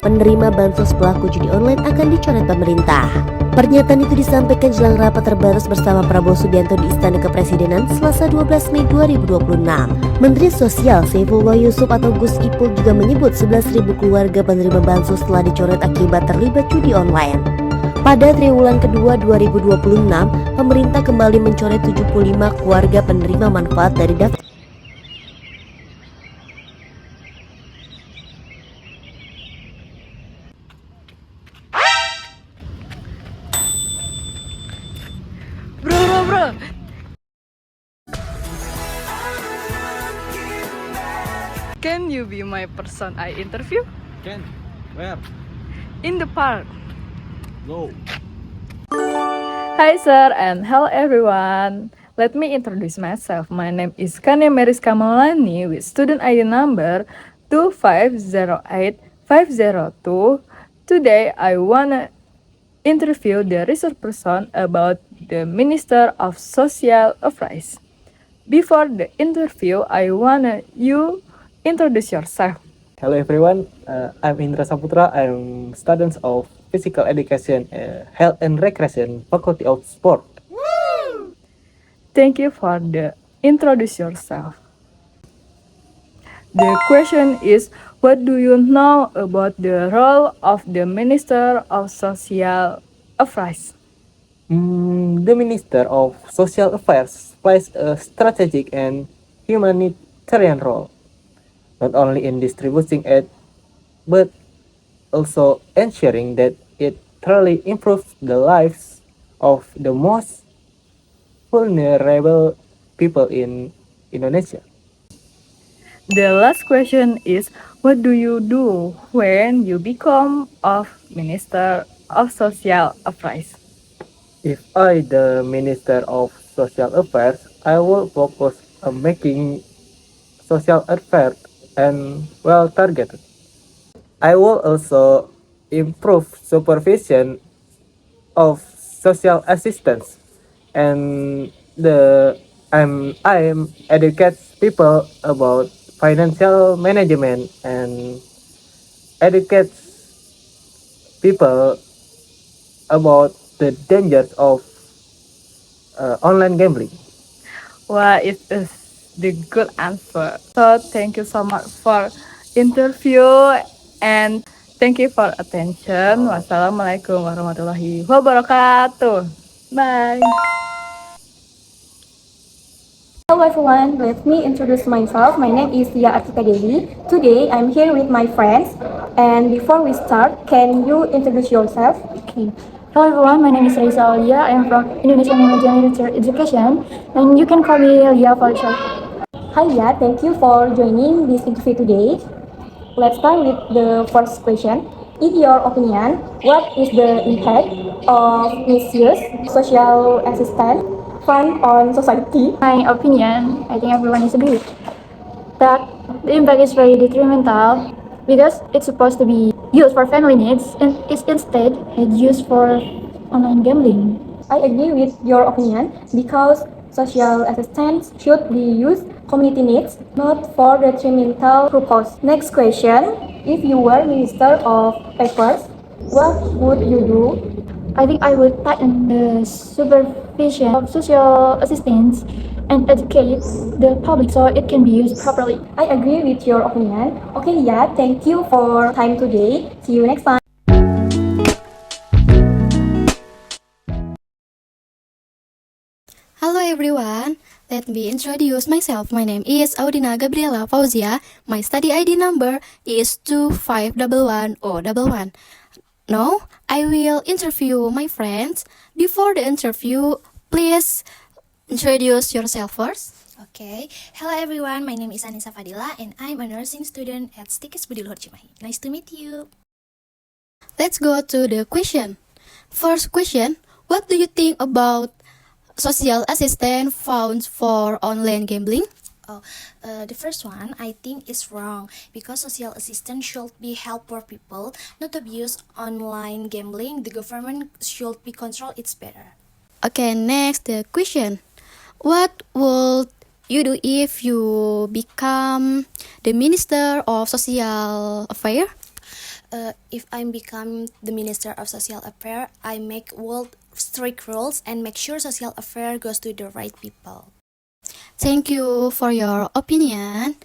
penerima bansos pelaku judi online akan dicoret pemerintah. Pernyataan itu disampaikan jelang rapat terbatas bersama Prabowo Subianto di Istana Kepresidenan Selasa 12 Mei 2026. Menteri Sosial Saifullah Yusuf atau Gus Ipul juga menyebut 11.000 keluarga penerima bansos telah dicoret akibat terlibat judi online. Pada triwulan kedua 2026, pemerintah kembali mencoret 75 keluarga penerima manfaat dari daftar Bro. Can you be my person I interview? Can? Where? In the park. Go. Hi sir and hello everyone. Let me introduce myself. My name is Kania Meris Kamalani with student ID number 2508502. Today I wanna interview the resource person about the Minister of Social Affairs. Before the interview, I wanna you introduce yourself. Hello everyone, I'm Indra Saputra. I'm student of Physical Education, Health and Recreation, Faculty of Sport. Thank you for the introduce yourself. The question is, what do you know about the role of the Minister of Social Affairs? The Minister of Social Affairs plays a strategic and humanitarian role, not only in distributing aid, but also ensuring that it truly improves the lives of the most vulnerable people in Indonesia. The last question is, what do you do when you become of Minister of Social Affairs? If I, the Minister of Social Affairs, I will focus on making social affairs and well targeted. I will also improve supervision of social assistance and I'm educate people about financial management and educate people about the dangers of online gambling. Well, it is the good answer. So thank you so much for interview and thank you for attention. Wassalamualaikum warahmatullahi wabarakatuh. Bye. Hello everyone, let me introduce myself. My name is Tia Atika Dewi. Today I'm here with my friends. And before we start, can you introduce yourself? Okay. Hello everyone, my name is Raisa Alia. I am from Indonesian Language and Literature Education, and you can call me Lia for short. Hi Lia, thank you for joining this interview today. Let's start with the first question. In your opinion, what is the impact of misuse social assistance fund on society? My opinion, I think everyone is agree that the impact is very detrimental because it's supposed to be used for family needs and is instead used for online gambling. I agree with your opinion because social assistance should be used community needs, not for detrimental purpose. Next question. If you were Minister of Papers, what would you do? I think I would tighten the supervision of social assistance and educate the public so it can be used properly. I agree with your opinion. Okay, yeah, thank you for time today. See you next time. Hello everyone, let me introduce myself. My name is Audina Gabriela Fauzia. My study ID number is 2511011. Now, I will interview my friends. Before the interview, please introduce yourself first. Okay, hello everyone, my name is Anissa Fadila and I'm a nursing student at Stikes Budi Luhur Cimahi. Nice to meet you. Let's go to the question. First question, what do you think about social assistance funds for online gambling? The first one I think is wrong because social assistance should be help poor people, not abuse online gambling. The government should be control it better. Okay, next the question. What would you do if you become the Minister of Social Affairs? if I become the Minister of Social Affairs, I make world strict rules and make sure social affairs goes to the right people. Thank you for your opinion.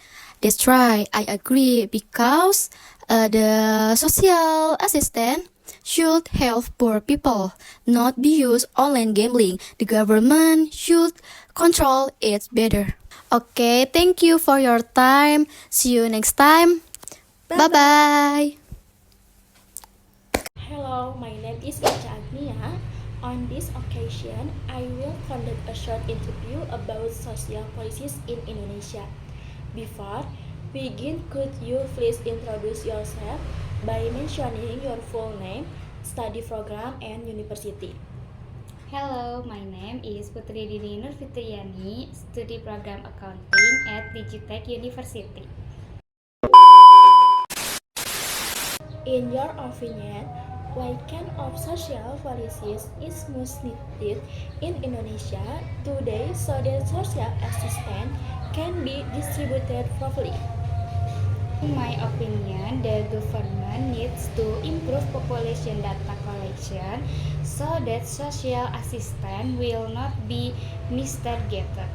That's right, I agree because the social assistant should help poor people, not be used online gambling. The government should control it better. Okay, thank you for your time. See you next time. Bye bye. Hello, my name is Ica Agnia. On this occasion, I will conduct a short interview about social policies in Indonesia. Before we begin, could you please introduce yourself by mentioning your full name, study program, and university? Hello, my name is Putri Dini Nurfitriani, study program accounting at Digitech University. In your opinion, what kind of social policies is most needed in Indonesia today so that social assistance can be distributed properly? In my opinion, the government needs to improve population data collection so that social assistance will not be mistargeted.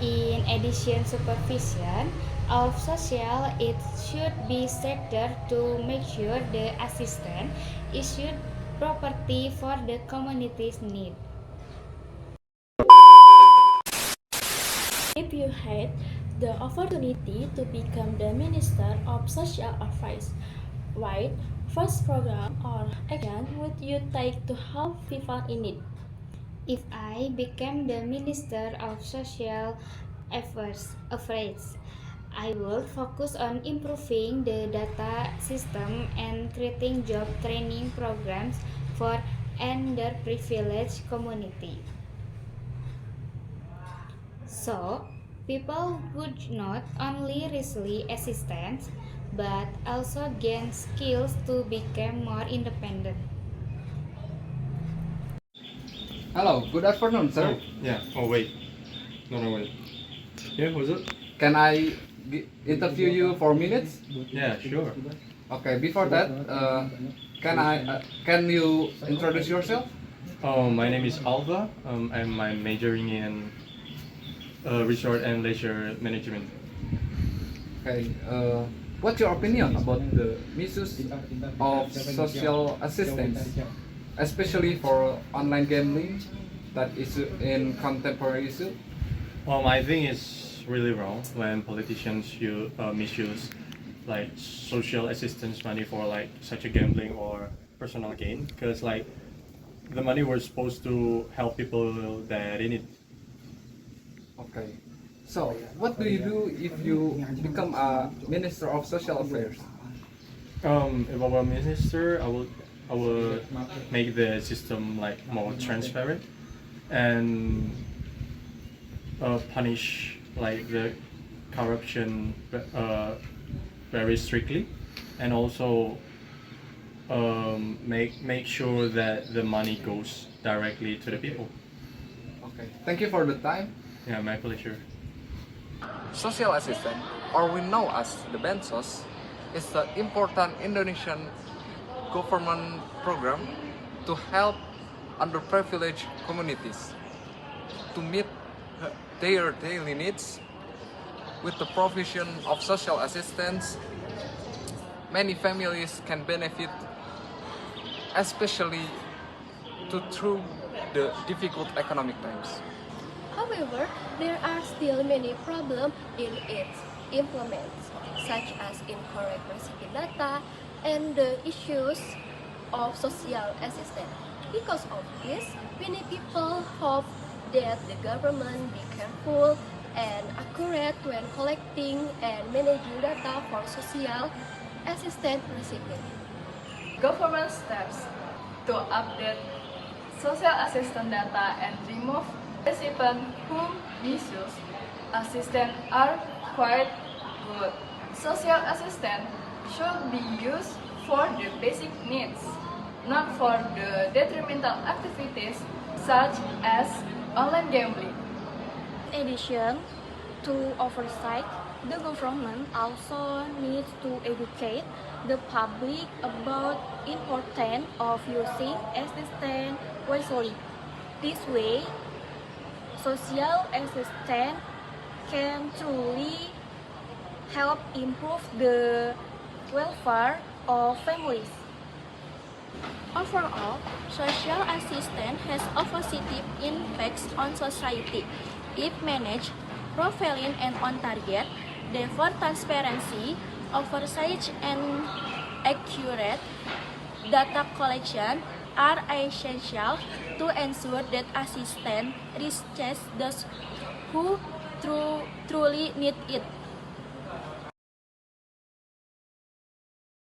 In addition, supervision of social it should be stricter to make sure the assistance issued property for the community's need. If you had the opportunity to become the Minister of Social Affairs, what first program or action would you take to help people in need? If I became the Minister of Social Affairs, I will focus on improving the data system and creating job training programs for underprivileged community. So, people would not only receive assistance but also gain skills to become more independent. Hello, good afternoon, sir. Yeah. Oh, wait. No, wait. Yeah, what's it? Can I interview you for minutes? Yeah, sure. Okay, before that, can you introduce yourself? My name is Alva. I'm majoring in resort and leisure management. Okay, what's your opinion about the misuse of social assistance, especially for online gambling that is in contemporary issue? I think it's really wrong when politicians misuse like social assistance money for like such a gambling or personal gain, because like the money was supposed to help people that in it. Okay, so what do you do if you become a Minister of Social Affairs? If I were a minister, I would make the system like more transparent and punish like the corruption very strictly, and also make sure that the money goes directly to the people. Okay, thank you for the time. Yeah, my pleasure. Social assistance, or we know as the Bansos, is the important Indonesian government program to help underprivileged communities to meet their daily needs. With the provision of social assistance, many families can benefit, especially through the difficult economic times. However, there are still many problems in its implement, such as incorrect recipe data and the issues of social assistance. Because of this, many people hope that the government be careful and accurate when collecting and managing data for social assistance recipients. Government steps to update social assistance data and remove recipients who misuse assistance are quite good. Social assistance should be used for the basic needs, not for the detrimental activities such as online gambling. In addition to oversight, The government also needs to educate the public about importance of using assistance wisely. This way, social assistance can truly help improve the welfare of families. Overall, social assistance has a positive impact on society. If managed properly and on target, therefore transparency, oversight, and accurate data collection are essential to ensure that assistance reaches those who truly need it.